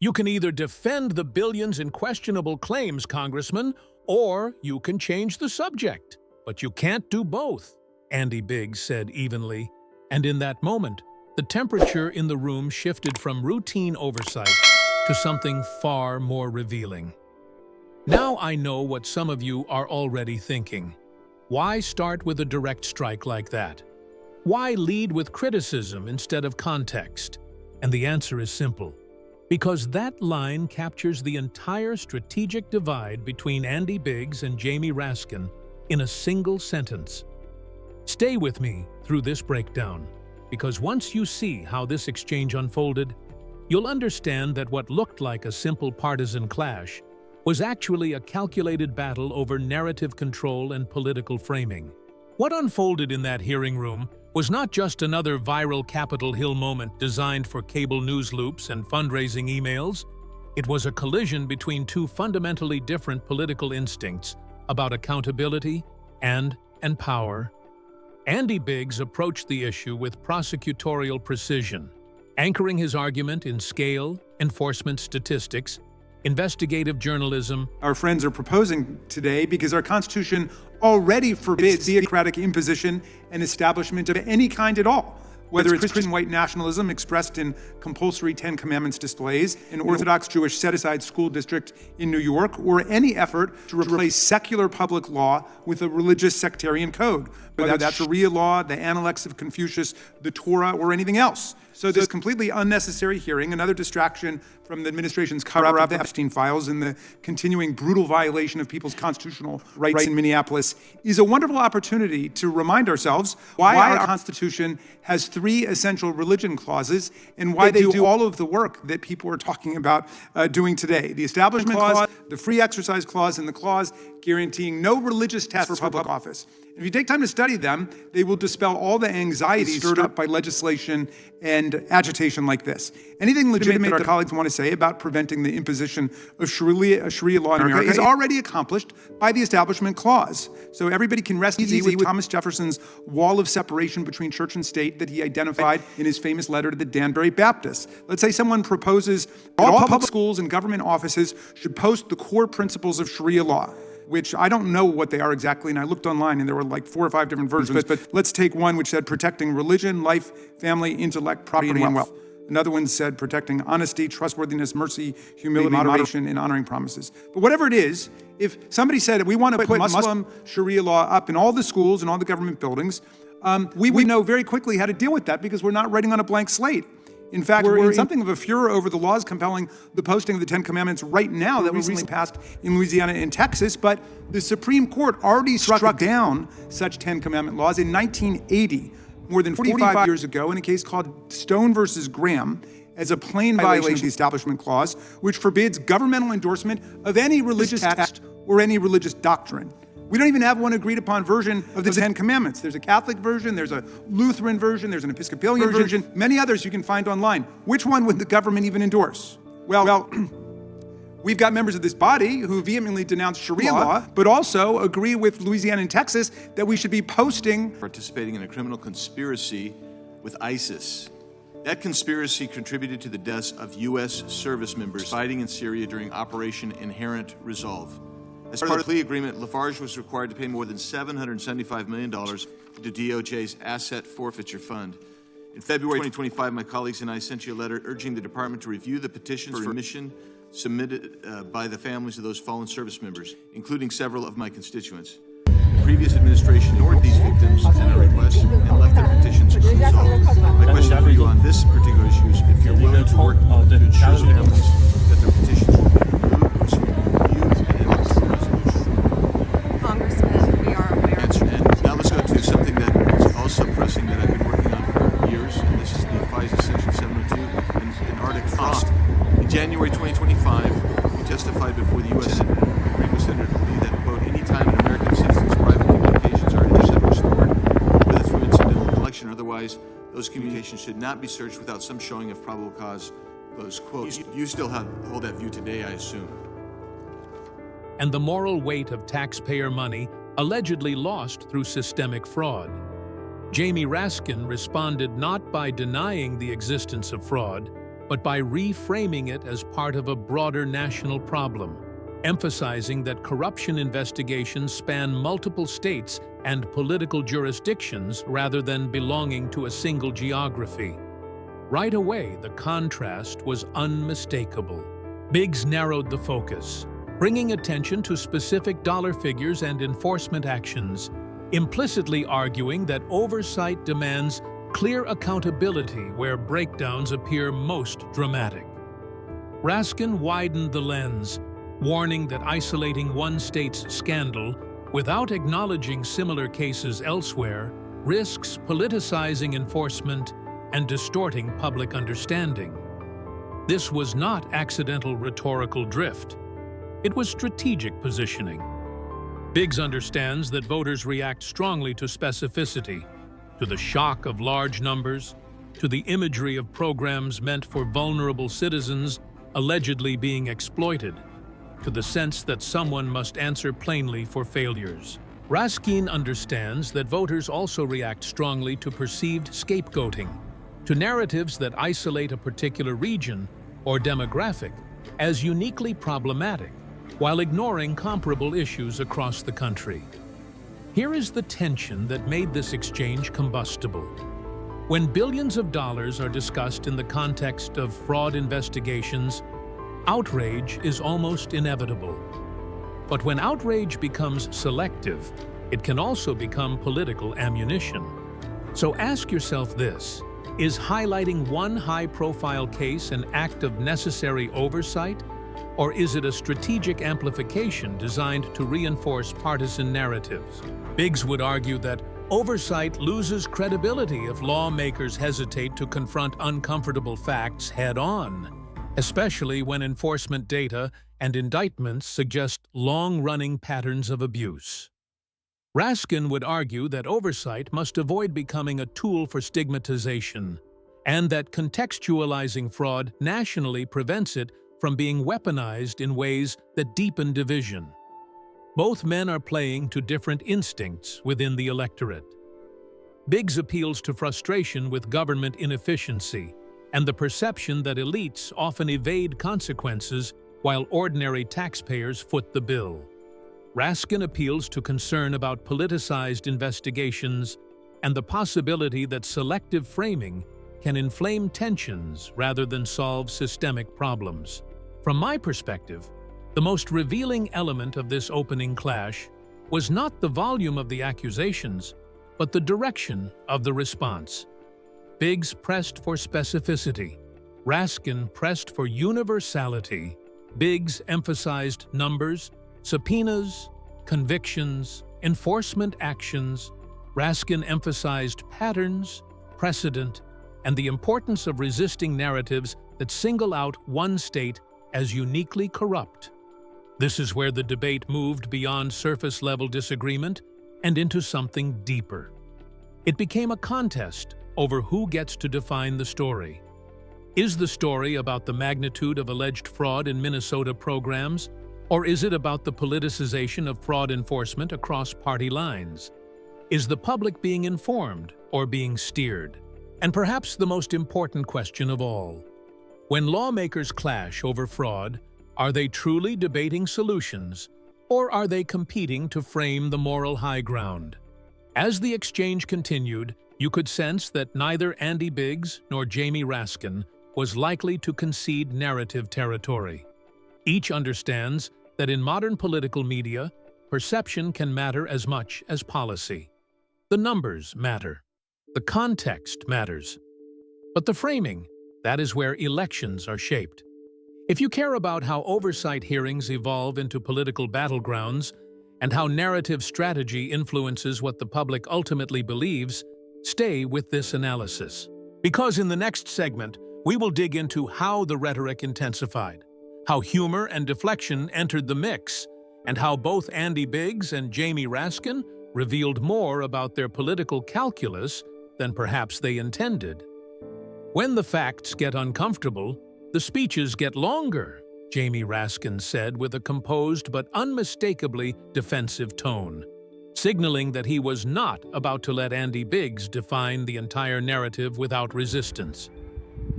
You can either defend the billions in questionable claims, Congressman, or you can change the subject. But you can't do both, Andy Biggs said evenly. And in that moment, the temperature in the room shifted from routine oversight to something far more revealing. Now I know what some of you are already thinking. Why start with a direct strike like that? Why lead with criticism instead of context? And the answer is simple. Because that line captures the entire strategic divide between Andy Biggs and Jamie Raskin in a single sentence. Stay with me through this breakdown, because once you see how this exchange unfolded, you'll understand that what looked like a simple partisan clash was actually a calculated battle over narrative control and political framing. What unfolded in that hearing room was not just another viral Capitol Hill moment designed for cable news loops and fundraising emails. It was a collision between two fundamentally different political instincts about accountability and power. Andy Biggs approached the issue with prosecutorial precision, anchoring his argument in scale, enforcement statistics, investigative journalism. Our friends are proposing today because our Constitution already forbids theocratic imposition and establishment of any kind at all, whether it's Christian white nationalism expressed in compulsory Ten Commandments displays, an Orthodox Jewish set-aside school district in New York, or any effort to replace secular public law with a religious sectarian code, whether that's Sharia law, the Analects of Confucius, the Torah, or anything else. So this completely unnecessary hearing, another distraction from the administration's cover-up of the Epstein files and the continuing brutal violation of people's constitutional rights in Minneapolis, is a wonderful opportunity to remind ourselves why our Constitution has 3 essential religion clauses and why they do all of the work that people are talking about doing today. The Establishment Clause, the Free Exercise Clause, and the clause guaranteeing no religious test for public office. If you take time to study them, they will dispel all the anxieties stirred up by legislation and agitation like this. Anything legitimate that our colleagues want to say about preventing the imposition of Sharia law in America is already accomplished by the Establishment Clause. So everybody can rest easy with Thomas Jefferson's wall of separation between church and state that he identified in his famous letter to the Danbury Baptists. Let's say someone proposes that all public schools and government offices should post the core principles of Sharia law, which I don't know what they are exactly, and I looked online and there were like 4 or 5 different versions, but let's take one which said protecting religion, life, family, intellect, property, and wealth. Another one said protecting honesty, trustworthiness, mercy, humility, moderation, and honoring promises. But whatever it is, if somebody said we want to put Muslim Sharia law up in all the schools and all the government buildings, we would know very quickly how to deal with that because we're not writing on a blank slate. In fact, we're in something of a furor over the laws compelling the posting of the Ten Commandments right now that was recently passed in Louisiana and Texas, but the Supreme Court already struck down such Ten Commandment laws in 1980, more than 45 years ago, in a case called Stone versus Graham, as a plain violation of the Establishment Clause, which forbids governmental endorsement of any religious text or any religious doctrine. We don't even have one agreed upon version of the Ten Commandments. There's a Catholic version, there's a Lutheran version, there's an Episcopalian version, many others you can find online. Which one would the government even endorse? Well, we've got members of this body who vehemently denounce Sharia law, but also agree with Louisiana and Texas that we should be posting. Participating in a criminal conspiracy with ISIS. That conspiracy contributed to the deaths of U.S. service members fighting in Syria during Operation Inherent Resolve. As part of the plea agreement, Lafarge was required to pay more than $775 million to DOJ's Asset Forfeiture Fund. In February 2025, my colleagues and I sent you a letter urging the department to review the petitions for remission submitted by the families of those fallen service members, including several of my constituents. The previous administration ignored these victims and our requests and left their petitions unresolved. My question for you on this particular issue is if you're willing to work to ensure families that their petitions will be removed or reviewed and elected to resolution. Congressman, we are aware. And now let's go to something that is also pressing that I've been working on for years, and this is the FISA Section 702 and Arctic Frost. In January 2025, we testified before the U.S. Senate, agreeing with Senator Lee that, quote, any time an American citizen's private communications are intercepted or stored, whether through incidental collection or otherwise, those communications should not be searched without some showing of probable cause, close quote. You still hold that view today, I assume. And the moral weight of taxpayer money allegedly lost through systemic fraud. Jamie Raskin responded not by denying the existence of fraud, but by reframing it as part of a broader national problem, emphasizing that corruption investigations span multiple states and political jurisdictions rather than belonging to a single geography. Right away, the contrast was unmistakable. Biggs narrowed the focus, bringing attention to specific dollar figures and enforcement actions, implicitly arguing that oversight demands clear accountability where breakdowns appear most dramatic. Raskin widened the lens, warning that isolating one state's scandal without acknowledging similar cases elsewhere risks politicizing enforcement and distorting public understanding. This was not accidental rhetorical drift. It was strategic positioning. Biggs understands that voters react strongly to specificity, to the shock of large numbers, to the imagery of programs meant for vulnerable citizens allegedly being exploited, to the sense that someone must answer plainly for failures. Raskin understands that voters also react strongly to perceived scapegoating, to narratives that isolate a particular region or demographic as uniquely problematic, while ignoring comparable issues across the country. Here is the tension that made this exchange combustible. When billions of dollars are discussed in the context of fraud investigations, outrage is almost inevitable. But when outrage becomes selective, it can also become political ammunition. So ask yourself this: is highlighting one high-profile case an act of necessary oversight, or is it a strategic amplification designed to reinforce partisan narratives? Biggs would argue that oversight loses credibility if lawmakers hesitate to confront uncomfortable facts head-on, especially when enforcement data and indictments suggest long-running patterns of abuse. Raskin would argue that oversight must avoid becoming a tool for stigmatization, and that contextualizing fraud nationally prevents it from being weaponized in ways that deepen division. Both men are playing to different instincts within the electorate. Biggs appeals to frustration with government inefficiency and the perception that elites often evade consequences while ordinary taxpayers foot the bill. Raskin appeals to concern about politicized investigations and the possibility that selective framing can inflame tensions rather than solve systemic problems. From my perspective, the most revealing element of this opening clash was not the volume of the accusations, but the direction of the response. Biggs pressed for specificity. Raskin pressed for universality. Biggs emphasized numbers, subpoenas, convictions, enforcement actions. Raskin emphasized patterns, precedent, and the importance of resisting narratives that single out one state as uniquely corrupt. This is where the debate moved beyond surface-level disagreement and into something deeper. It became a contest over who gets to define the story. Is the story about the magnitude of alleged fraud in Minnesota programs, or is it about the politicization of fraud enforcement across party lines? Is the public being informed or being steered? And perhaps the most important question of all: when lawmakers clash over fraud, are they truly debating solutions, or are they competing to frame the moral high ground? As the exchange continued, you could sense that neither Andy Biggs nor Jamie Raskin was likely to concede narrative territory. Each understands that in modern political media, perception can matter as much as policy. The numbers matter. The context matters. But the framing, that is where elections are shaped. If you care about how oversight hearings evolve into political battlegrounds and how narrative strategy influences what the public ultimately believes, stay with this analysis. Because in the next segment, we will dig into how the rhetoric intensified, how humor and deflection entered the mix, and how both Andy Biggs and Jamie Raskin revealed more about their political calculus than perhaps they intended. When the facts get uncomfortable, the speeches get longer, Jamie Raskin said with a composed but unmistakably defensive tone, signaling that he was not about to let Andy Biggs define the entire narrative without resistance.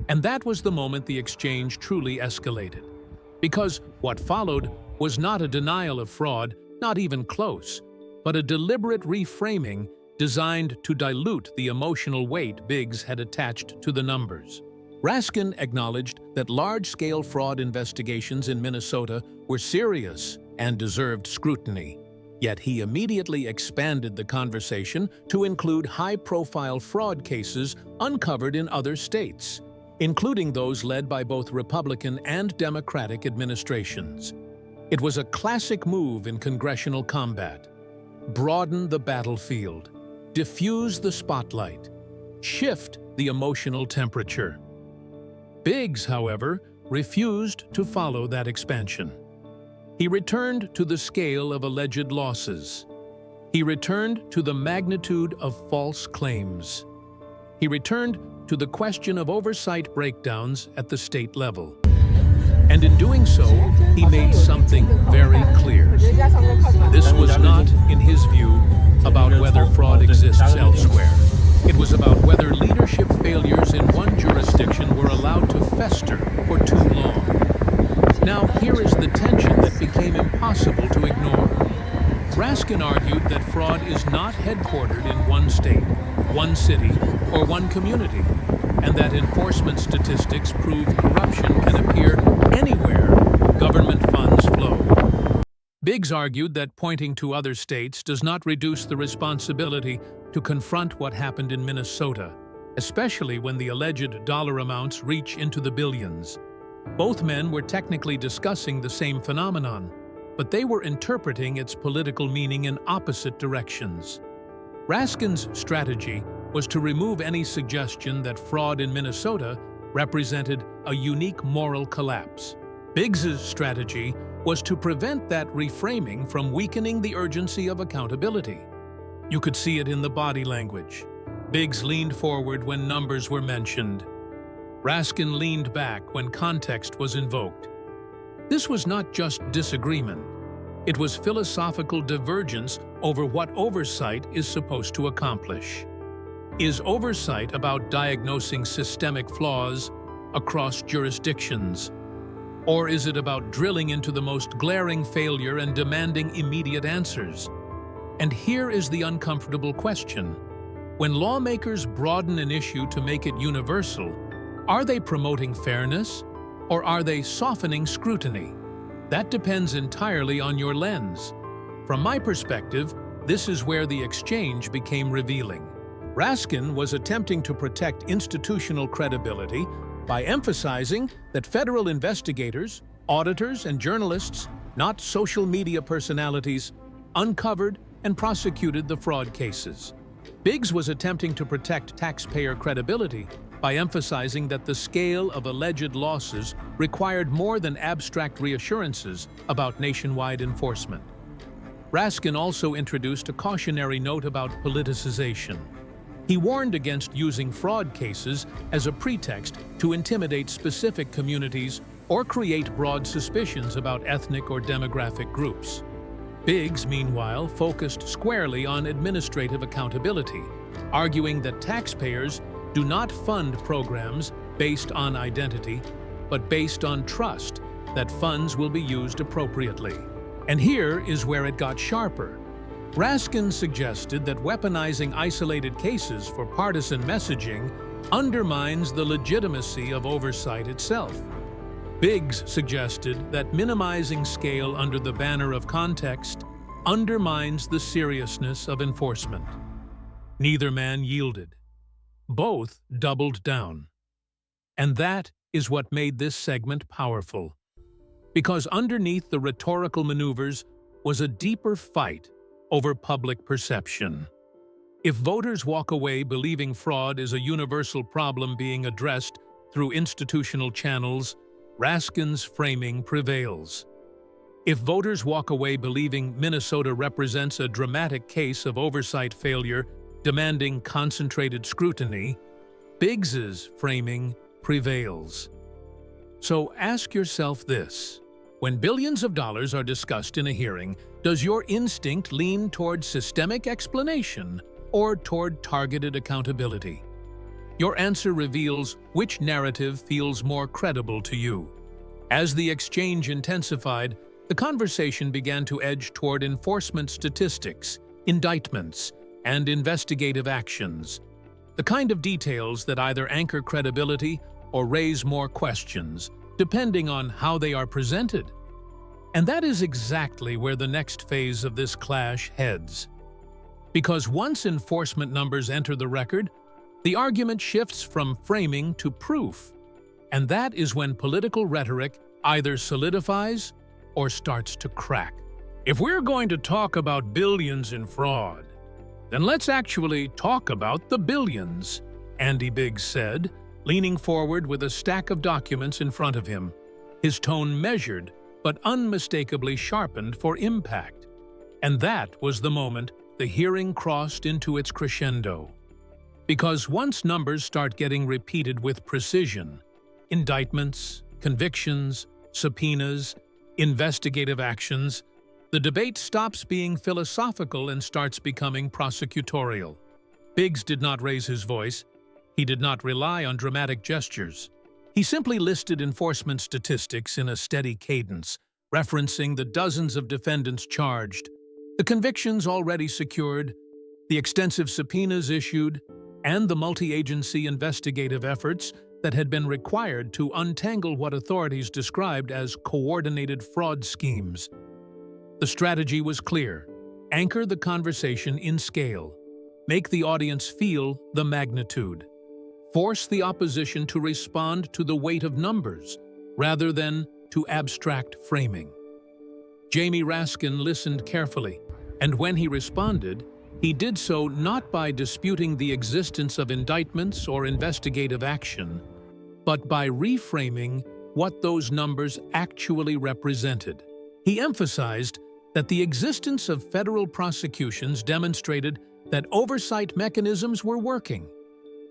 And that was the moment the exchange truly escalated. Because what followed was not a denial of fraud, not even close, but a deliberate reframing designed to dilute the emotional weight Biggs had attached to the numbers. Raskin acknowledged that large-scale fraud investigations in Minnesota were serious and deserved scrutiny. Yet he immediately expanded the conversation to include high-profile fraud cases uncovered in other states, including those led by both Republican and Democratic administrations. It was a classic move in congressional combat. Broaden the battlefield, diffuse the spotlight, shift the emotional temperature. Biggs, however, refused to follow that expansion. He returned to the scale of alleged losses. He returned to the magnitude of false claims. He returned to the question of oversight breakdowns at the state level. And in doing so, he made something very clear. This was not, in his view, about whether fraud exists elsewhere. It was about whether leadership failures in one jurisdiction were allowed to fester for too long. Now, here is the tension that became impossible to ignore. Raskin argued that fraud is not headquartered in one state, one city, or one community, and that enforcement statistics prove corruption can appear anywhere government funds flow. Biggs argued that pointing to other states does not reduce the responsibility to confront what happened in Minnesota, especially when the alleged dollar amounts reach into the billions. Both men were technically discussing the same phenomenon, but they were interpreting its political meaning in opposite directions. Raskin's strategy was to remove any suggestion that fraud in Minnesota represented a unique moral collapse. Biggs's strategy was to prevent that reframing from weakening the urgency of accountability. You could see it in the body language. Biggs leaned forward when numbers were mentioned. Raskin leaned back when context was invoked. This was not just disagreement. It was philosophical divergence over what oversight is supposed to accomplish. Is oversight about diagnosing systemic flaws across jurisdictions? Or is it about drilling into the most glaring failure and demanding immediate answers? And here is the uncomfortable question. When lawmakers broaden an issue to make it universal, are they promoting fairness, or are they softening scrutiny? That depends entirely on your lens. From my perspective, this is where the exchange became revealing. Raskin was attempting to protect institutional credibility by emphasizing that federal investigators, auditors, and journalists, not social media personalities, uncovered and prosecuted the fraud cases. Biggs was attempting to protect taxpayer credibility by emphasizing that the scale of alleged losses required more than abstract reassurances about nationwide enforcement. Raskin also introduced a cautionary note about politicization. He warned against using fraud cases as a pretext to intimidate specific communities or create broad suspicions about ethnic or demographic groups. Biggs, meanwhile, focused squarely on administrative accountability, arguing that taxpayers do not fund programs based on identity, but based on trust that funds will be used appropriately. And here is where it got sharper. Raskin suggested that weaponizing isolated cases for partisan messaging undermines the legitimacy of oversight itself. Biggs suggested that minimizing scale under the banner of context undermines the seriousness of enforcement. Neither man yielded. Both doubled down. And that is what made this segment powerful. Because underneath the rhetorical maneuvers was a deeper fight over public perception. If voters walk away believing fraud is a universal problem being addressed through institutional channels, Raskin's framing prevails. If voters walk away believing Minnesota represents a dramatic case of oversight failure demanding concentrated scrutiny, Biggs's framing prevails. So ask yourself this. When billions of dollars are discussed in a hearing, does your instinct lean toward systemic explanation or toward targeted accountability? Your answer reveals which narrative feels more credible to you. As the exchange intensified, the conversation began to edge toward enforcement statistics, indictments, and investigative actions, the kind of details that either anchor credibility or raise more questions, depending on how they are presented. And that is exactly where the next phase of this clash heads. Because once enforcement numbers enter the record, the argument shifts from framing to proof. And that is when political rhetoric either solidifies or starts to crack. If we're going to talk about billions in fraud, then let's actually talk about the billions, Andy Biggs said, leaning forward with a stack of documents in front of him, his tone measured but unmistakably sharpened for impact. And that was the moment the hearing crossed into its crescendo. Because once numbers start getting repeated with precision, indictments, convictions, subpoenas, investigative actions, the debate stops being philosophical and starts becoming prosecutorial. Biggs did not raise his voice. He did not rely on dramatic gestures. He simply listed enforcement statistics in a steady cadence, referencing the dozens of defendants charged, the convictions already secured, the extensive subpoenas issued, and the multi-agency investigative efforts that had been required to untangle what authorities described as coordinated fraud schemes. The strategy was clear: anchor the conversation in scale, make the audience feel the magnitude, force the opposition to respond to the weight of numbers rather than to abstract framing. Jamie Raskin listened carefully, and when he responded, he did so not by disputing the existence of indictments or investigative action, but by reframing what those numbers actually represented. He emphasized that the existence of federal prosecutions demonstrated that oversight mechanisms were working,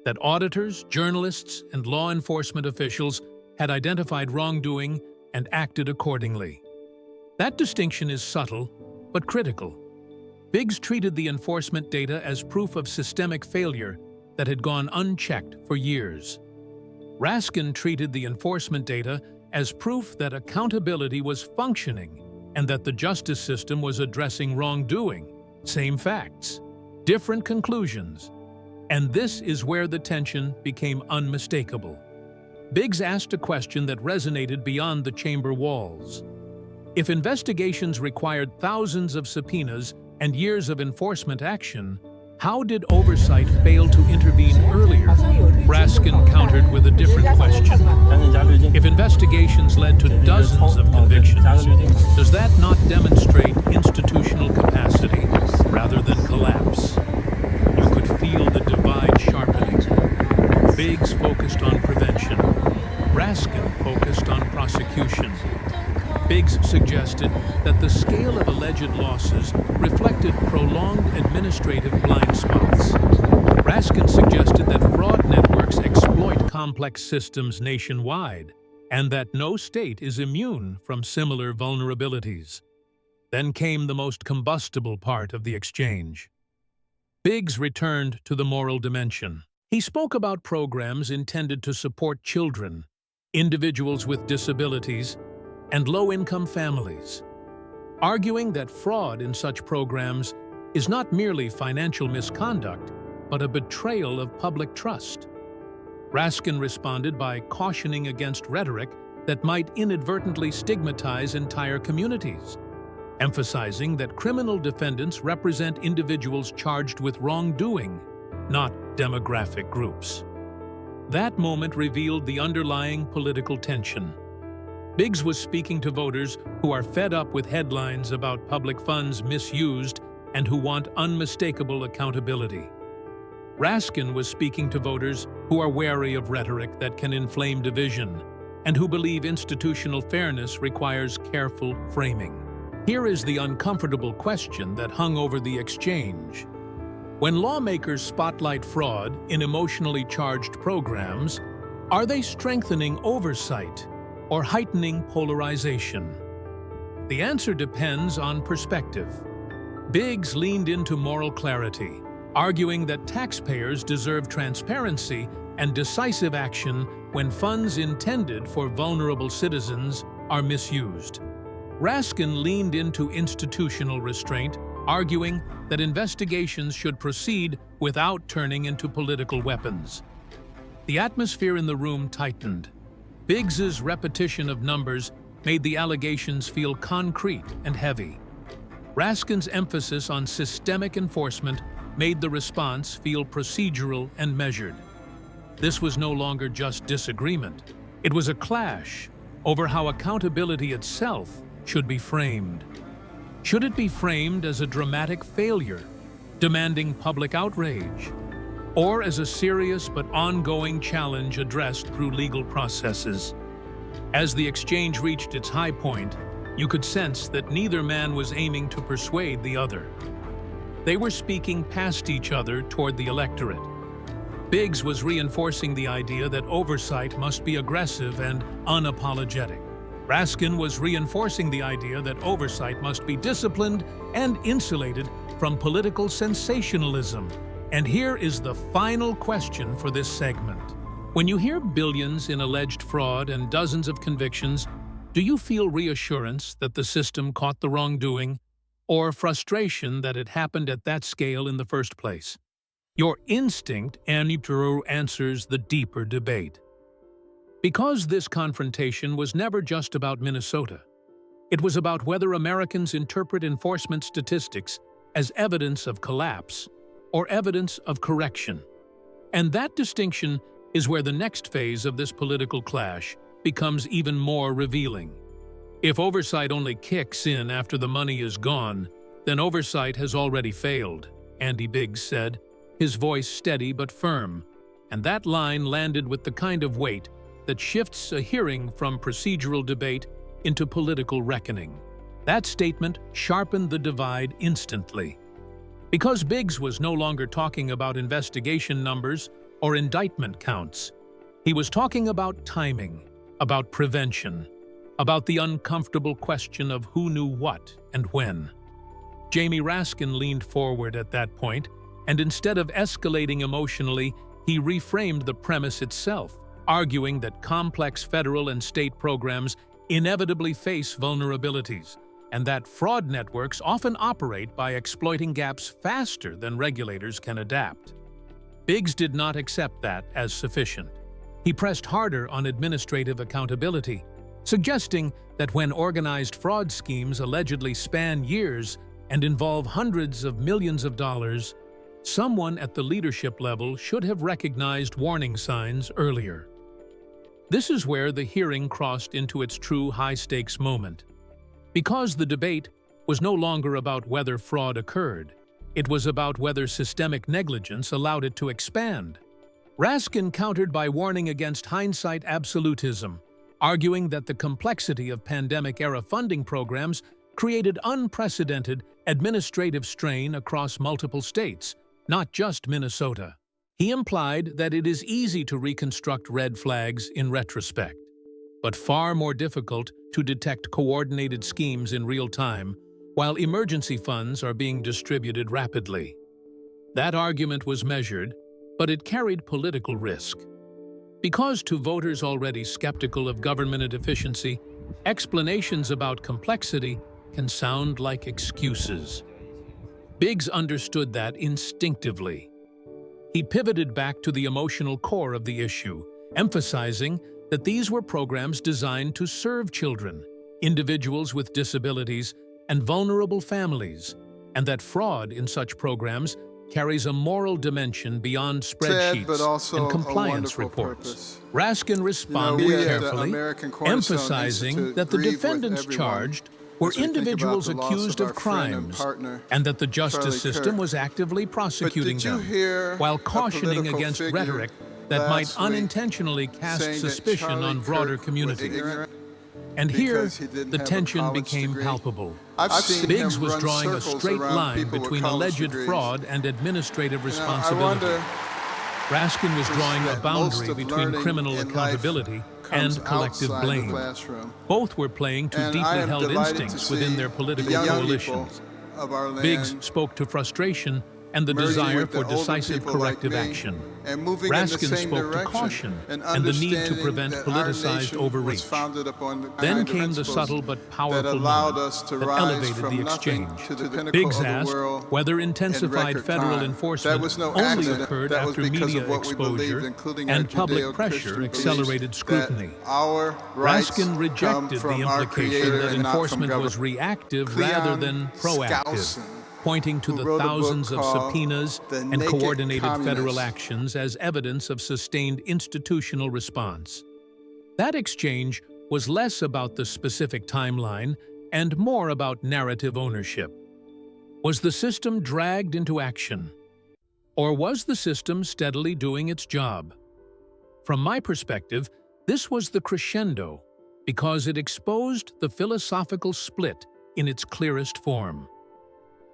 that auditors, journalists, and law enforcement officials had identified wrongdoing and acted accordingly. That distinction is subtle, but critical. Biggs treated the enforcement data as proof of systemic failure that had gone unchecked for years. Raskin treated the enforcement data as proof that accountability was functioning and that the justice system was addressing wrongdoing. Same facts, different conclusions. And this is where the tension became unmistakable. Biggs asked a question that resonated beyond the chamber walls. If investigations required thousands of subpoenas and years of enforcement action, how did oversight fail to intervene earlier? Raskin countered with a different question. If investigations led to dozens of convictions, does that not demonstrate institutional capacity rather than collapse? You could feel the divide sharpening. Biggs focused on prevention. Raskin focused on prosecution. Biggs suggested that the scale of alleged losses reflected prolonged administrative blind spots. Raskin suggested that fraud networks exploit complex systems nationwide and that no state is immune from similar vulnerabilities. Then came the most combustible part of the exchange. Biggs returned to the moral dimension. He spoke about programs intended to support children, individuals with disabilities, and low-income families, arguing that fraud in such programs is not merely financial misconduct, but a betrayal of public trust. Raskin responded by cautioning against rhetoric that might inadvertently stigmatize entire communities, emphasizing that criminal defendants represent individuals charged with wrongdoing, not demographic groups. That moment revealed the underlying political tension. Biggs was speaking to voters who are fed up with headlines about public funds misused and who want unmistakable accountability. Raskin was speaking to voters who are wary of rhetoric that can inflame division and who believe institutional fairness requires careful framing. Here is the uncomfortable question that hung over the exchange. When lawmakers spotlight fraud in emotionally charged programs, are they strengthening oversight or heightening polarization? The answer depends on perspective. Biggs leaned into moral clarity, arguing that taxpayers deserve transparency and decisive action when funds intended for vulnerable citizens are misused. Raskin leaned into institutional restraint, arguing that investigations should proceed without turning into political weapons. The atmosphere in the room tightened. Biggs's repetition of numbers made the allegations feel concrete and heavy. Raskin's emphasis on systemic enforcement made the response feel procedural and measured. This was no longer just disagreement. It was a clash over how accountability itself should be framed. Should it be framed as a dramatic failure, demanding public outrage, or as a serious but ongoing challenge addressed through legal processes? As the exchange reached its high point, you could sense that neither man was aiming to persuade the other. They were speaking past each other toward the electorate. Biggs was reinforcing the idea that oversight must be aggressive and unapologetic. Raskin was reinforcing the idea that oversight must be disciplined and insulated from political sensationalism. And here is the final question for this segment. When you hear billions in alleged fraud and dozens of convictions, do you feel reassurance that the system caught the wrongdoing, or frustration that it happened at that scale in the first place? Your instinct answers the deeper debate. Because this confrontation was never just about Minnesota. It was about whether Americans interpret enforcement statistics as evidence of collapse or evidence of correction. And that distinction is where the next phase of this political clash becomes even more revealing. If oversight only kicks in after the money is gone, then oversight has already failed, Andy Biggs said, his voice steady but firm, and that line landed with the kind of weight that shifts a hearing from procedural debate into political reckoning. That statement sharpened the divide instantly. Because Biggs was no longer talking about investigation numbers or indictment counts, he was talking about timing, about prevention, about the uncomfortable question of who knew what and when. Jamie Raskin leaned forward at that point, and instead of escalating emotionally, he reframed the premise itself, arguing that complex federal and state programs inevitably face vulnerabilities, and that fraud networks often operate by exploiting gaps faster than regulators can adapt. Biggs did not accept that as sufficient. He pressed harder on administrative accountability, suggesting that when organized fraud schemes allegedly span years and involve hundreds of millions of dollars, someone at the leadership level should have recognized warning signs earlier. This is where the hearing crossed into its true high-stakes moment. Because the debate was no longer about whether fraud occurred, it was about whether systemic negligence allowed it to expand. Raskin countered by warning against hindsight absolutism, arguing that the complexity of pandemic-era funding programs created unprecedented administrative strain across multiple states, not just Minnesota. He implied that it is easy to reconstruct red flags in retrospect, but far more difficult to detect coordinated schemes in real time while emergency funds are being distributed rapidly. That argument was measured, but it carried political risk. Because to voters already skeptical of government efficiency, explanations about complexity can sound like excuses. Biggs understood that instinctively. He pivoted back to the emotional core of the issue, emphasizing that these were programs designed to serve children, individuals with disabilities, and vulnerable families, and that fraud in such programs carries a moral dimension beyond spreadsheets and compliance reports. Raskin responded carefully, emphasizing that the defendants charged were individuals accused of crimes and that the justice system was actively prosecuting them, while cautioning against rhetoric that might unintentionally cast suspicion on broader communities. And here, the tension became palpable. Biggs was drawing a straight line between alleged fraud and administrative responsibility. Raskin was drawing a boundary between criminal accountability and collective blame. Both were playing to deeply held instincts within their political coalitions. Biggs spoke to frustration and the merging desire with the for older decisive people like corrective me, action. and moving in the Raskin same spoke to direction, caution and the need to understanding prevent that our politicized nation was overreach. founded upon the Then kind of came the principles subtle but that powerful allowed moment us to that rise elevated from the nothing exchange. to the pinnacle Biggs of the asked world whether in intensified record federal time. enforcement That was no only accident. occurred That was after because media of what we believed, exposure including our and public Judeo-Christian pressure beliefs, accelerated that scrutiny. our rights Raskin come rejected from the our implication Creator that and not from enforcement was government. reactive rather than proactive, Skousen, pointing to who the wrote a book thousands of called subpoenas The and Naked coordinated federal Communist. actions as evidence of sustained institutional response. That exchange was less about the specific timeline and more about narrative ownership. Was the system dragged into action? Or was the system steadily doing its job? From my perspective, this was the crescendo because it exposed the philosophical split in its clearest form.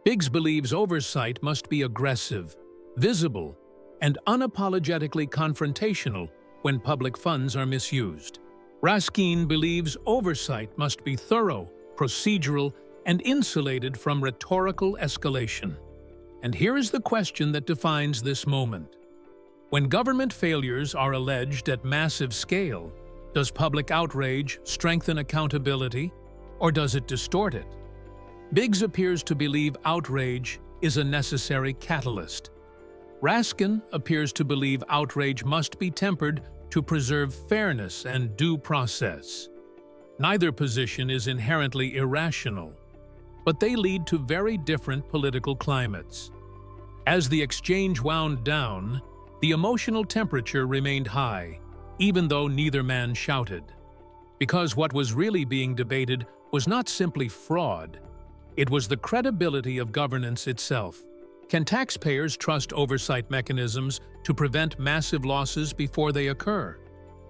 Biggs believes oversight must be aggressive, visible, and unapologetically confrontational when public funds are misused. Raskin believes oversight must be thorough, procedural, and insulated from rhetorical escalation. And here is the question that defines this moment. When government failures are alleged at massive scale, does public outrage strengthen accountability, or does it distort it? Biggs appears to believe outrage is a necessary catalyst. Raskin appears to believe outrage must be tempered to preserve fairness and due process. Neither position is inherently irrational, but they lead to very different political climates. As the exchange wound down, the emotional temperature remained high, even though neither man shouted. Because what was really being debated was not simply fraud, it was the credibility of governance itself. Can taxpayers trust oversight mechanisms to prevent massive losses before they occur?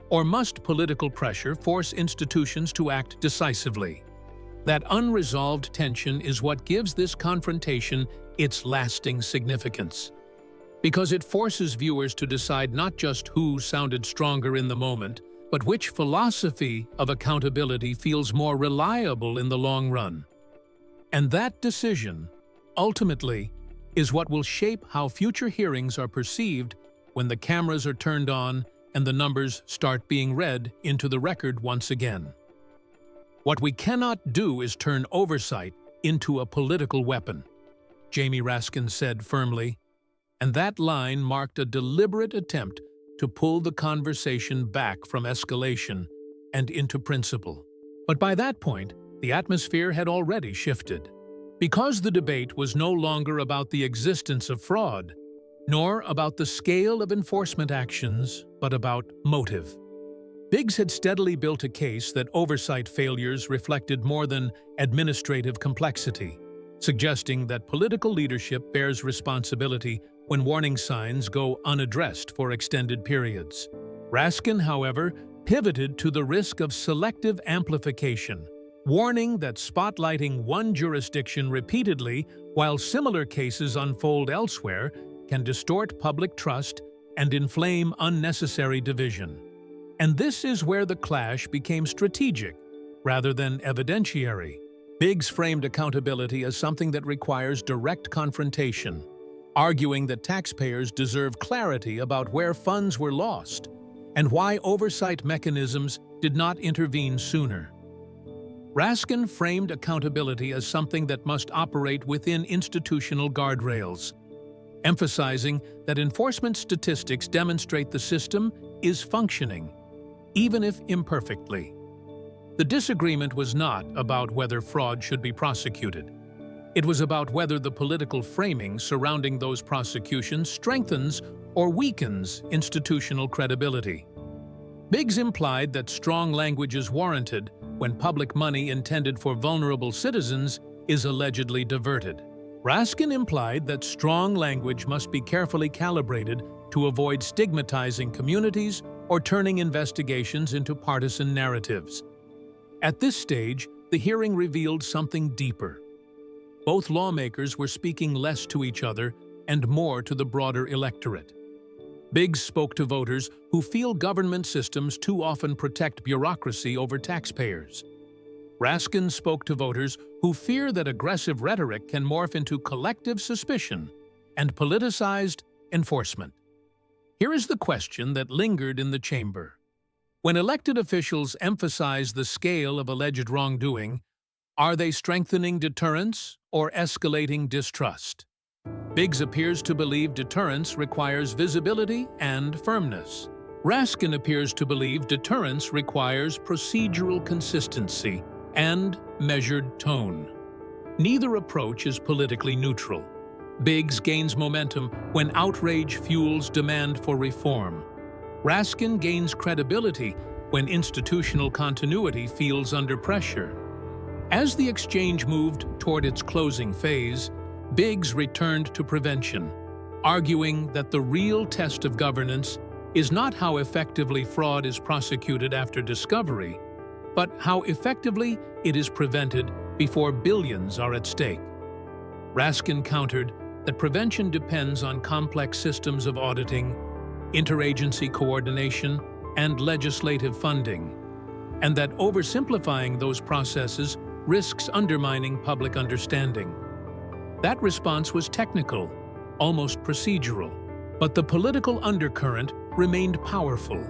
Or must political pressure force institutions to act decisively? That unresolved tension is what gives this confrontation its lasting significance. Because it forces viewers to decide not just who sounded stronger in the moment, but which philosophy of accountability feels more reliable in the long run. And that decision, ultimately, is what will shape how future hearings are perceived when the cameras are turned on and the numbers start being read into the record once again. What we cannot do is turn oversight into a political weapon, Jamie Raskin said firmly, and that line marked a deliberate attempt to pull the conversation back from escalation and into principle. But by that point, the atmosphere had already shifted. Because the debate was no longer about the existence of fraud, nor about the scale of enforcement actions, but about motive. Biggs had steadily built a case that oversight failures reflected more than administrative complexity, suggesting that political leadership bears responsibility when warning signs go unaddressed for extended periods. Raskin, however, pivoted to the risk of selective amplification, warning that spotlighting one jurisdiction repeatedly while similar cases unfold elsewhere can distort public trust and inflame unnecessary division. And this is where the clash became strategic, rather than evidentiary. Biggs framed accountability as something that requires direct confrontation, arguing that taxpayers deserve clarity about where funds were lost and why oversight mechanisms did not intervene sooner. Raskin framed accountability as something that must operate within institutional guardrails, emphasizing that enforcement statistics demonstrate the system is functioning, even if imperfectly. The disagreement was not about whether fraud should be prosecuted. It was about whether the political framing surrounding those prosecutions strengthens or weakens institutional credibility. Biggs implied that strong language is warranted when public money intended for vulnerable citizens is allegedly diverted. Raskin implied that strong language must be carefully calibrated to avoid stigmatizing communities or turning investigations into partisan narratives. At this stage, the hearing revealed something deeper. Both lawmakers were speaking less to each other and more to the broader electorate. Biggs spoke to voters who feel government systems too often protect bureaucracy over taxpayers. Raskin spoke to voters who fear that aggressive rhetoric can morph into collective suspicion and politicized enforcement. Here is the question that lingered in the chamber. When elected officials emphasize the scale of alleged wrongdoing, are they strengthening deterrence or escalating distrust? Biggs appears to believe deterrence requires visibility and firmness. Raskin appears to believe deterrence requires procedural consistency and measured tone. Neither approach is politically neutral. Biggs gains momentum when outrage fuels demand for reform. Raskin gains credibility when institutional continuity feels under pressure. As the exchange moved toward its closing phase, Biggs returned to prevention, arguing that the real test of governance is not how effectively fraud is prosecuted after discovery, but how effectively it is prevented before billions are at stake. Raskin countered that prevention depends on complex systems of auditing, interagency coordination, and legislative funding, and that oversimplifying those processes risks undermining public understanding. That response was technical, almost procedural, but the political undercurrent remained powerful.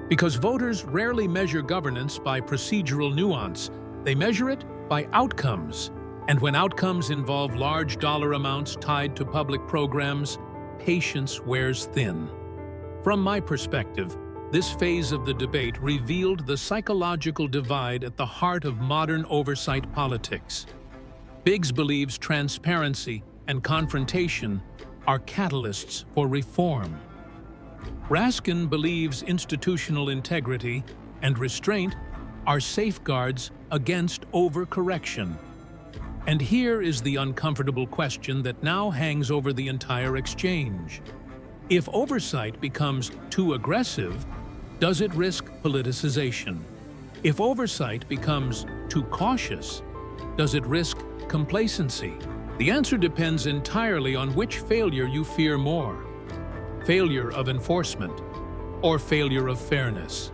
Because voters rarely measure governance by procedural nuance, they measure it by outcomes. And when outcomes involve large dollar amounts tied to public programs, patience wears thin. From my perspective, this phase of the debate revealed the psychological divide at the heart of modern oversight politics. Biggs believes transparency and confrontation are catalysts for reform. Raskin believes institutional integrity and restraint are safeguards against overcorrection. And here is the uncomfortable question that now hangs over the entire exchange. If oversight becomes too aggressive, does it risk politicization? If oversight becomes too cautious, does it risk complacency? The answer depends entirely on which failure you fear more: failure of enforcement or failure of fairness.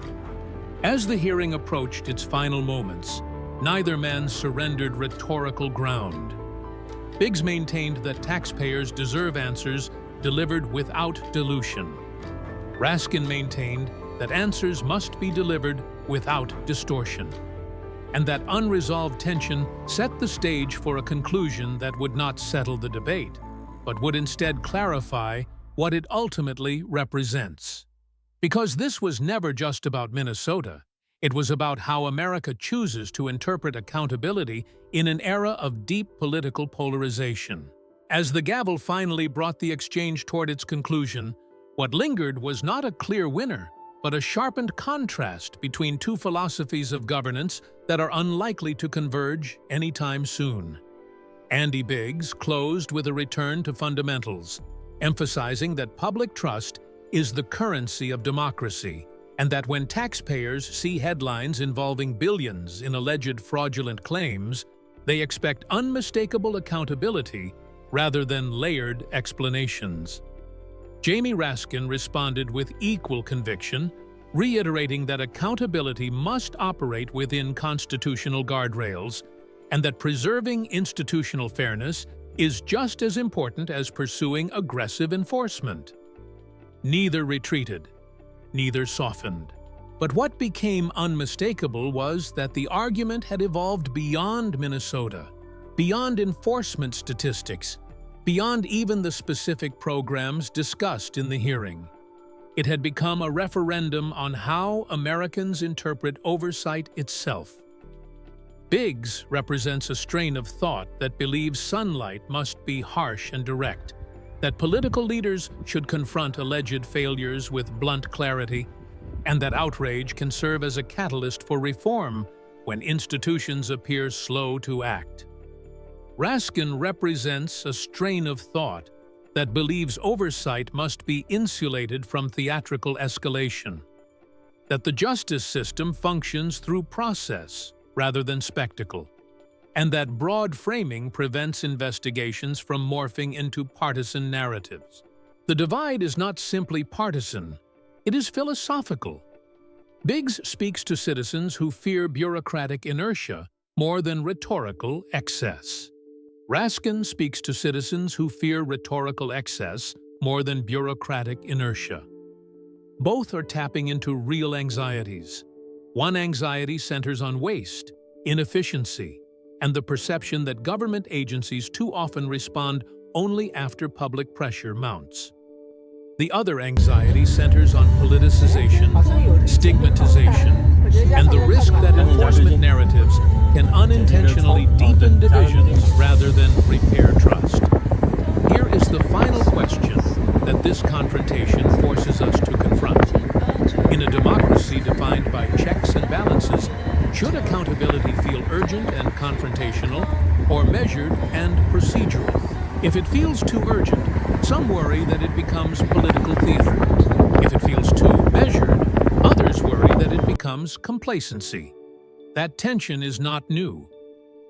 As the hearing approached its final moments, neither man surrendered rhetorical ground. Biggs maintained that taxpayers deserve answers delivered without dilution. Raskin maintained that answers must be delivered without distortion, and that unresolved tension set the stage for a conclusion that would not settle the debate, but would instead clarify what it ultimately represents. Because this was never just about Minnesota, it was about how America chooses to interpret accountability in an era of deep political polarization. As the gavel finally brought the exchange toward its conclusion, what lingered was not a clear winner, but a sharpened contrast between two philosophies of governance that are unlikely to converge anytime soon. Andy Biggs closed with a return to fundamentals, emphasizing that public trust is the currency of democracy, and that when taxpayers see headlines involving billions in alleged fraudulent claims, they expect unmistakable accountability rather than layered explanations. Jamie Raskin responded with equal conviction, reiterating that accountability must operate within constitutional guardrails and that preserving institutional fairness is just as important as pursuing aggressive enforcement. Neither retreated, neither softened. But what became unmistakable was that the argument had evolved beyond Minnesota, beyond enforcement statistics, beyond even the specific programs discussed in the hearing. It had become a referendum on how Americans interpret oversight itself. Biggs represents a strain of thought that believes sunlight must be harsh and direct, that political leaders should confront alleged failures with blunt clarity, and that outrage can serve as a catalyst for reform when institutions appear slow to act. Raskin represents a strain of thought that believes oversight must be insulated from theatrical escalation, that the justice system functions through process rather than spectacle, and that broad framing prevents investigations from morphing into partisan narratives. The divide is not simply partisan, it is philosophical. Biggs speaks to citizens who fear bureaucratic inertia more than rhetorical excess. Raskin speaks to citizens who fear rhetorical excess more than bureaucratic inertia. Both are tapping into real anxieties. One anxiety centers on waste, inefficiency, and the perception that government agencies too often respond only after public pressure mounts. The other anxiety centers on politicization, stigmatization, and the risk that enforcement narratives can unintentionally deepen divisions rather than repair trust. Here is the final question that this confrontation forces us to confront. In a democracy defined by checks and balances, should accountability feel urgent and confrontational, or measured and procedural? If it feels too urgent, some worry that it becomes political theater. If it feels too measured, others worry that it becomes complacency. That tension is not new,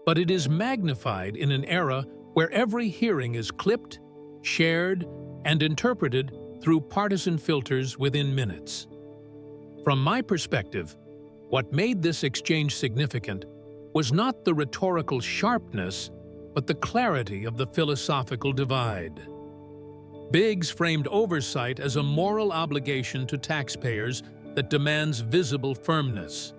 but it is magnified in an era where every hearing is clipped, shared, and interpreted through partisan filters within minutes. From my perspective, what made this exchange significant was not the rhetorical sharpness, but the clarity of the philosophical divide. Biggs framed oversight as a moral obligation to taxpayers that demands visible firmness.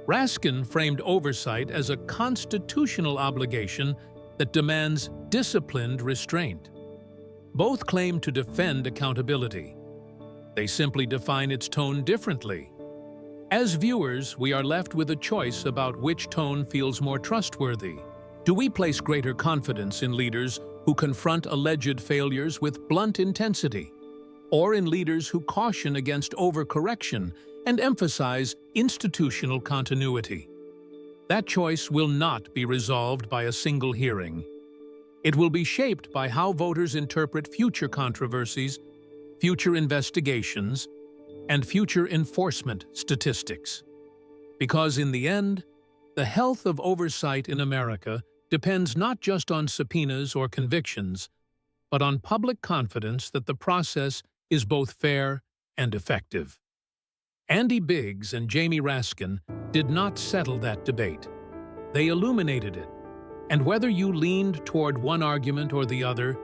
Raskin framed oversight as a constitutional obligation that demands disciplined restraint. Both claim to defend accountability. They simply define its tone differently. As viewers, we are left with a choice about which tone feels more trustworthy. Do we place greater confidence in leaders who confront alleged failures with blunt intensity, or in leaders who caution against overcorrection and emphasize institutional continuity? That choice will not be resolved by a single hearing. It will be shaped by how voters interpret future controversies, future investigations, and future enforcement statistics. Because in the end, the health of oversight in America depends not just on subpoenas or convictions, but on public confidence that the process is both fair and effective. Andy Biggs and Jamie Raskin did not settle that debate. They illuminated it. And whether you leaned toward one argument or the other,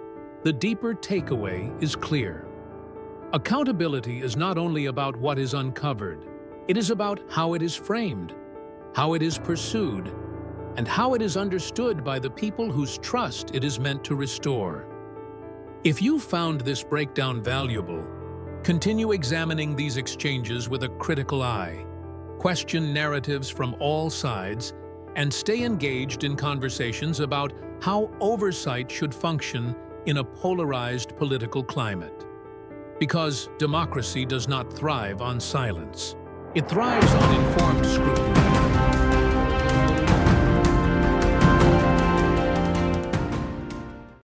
the deeper takeaway is clear. Accountability is not only about what is uncovered, it is about how it is framed, how it is pursued, and how it is understood by the people whose trust it is meant to restore. If you found this breakdown valuable, continue examining these exchanges with a critical eye, question narratives from all sides, and stay engaged in conversations about how oversight should function in a polarized political climate. Because democracy does not thrive on silence. It thrives on informed scrutiny.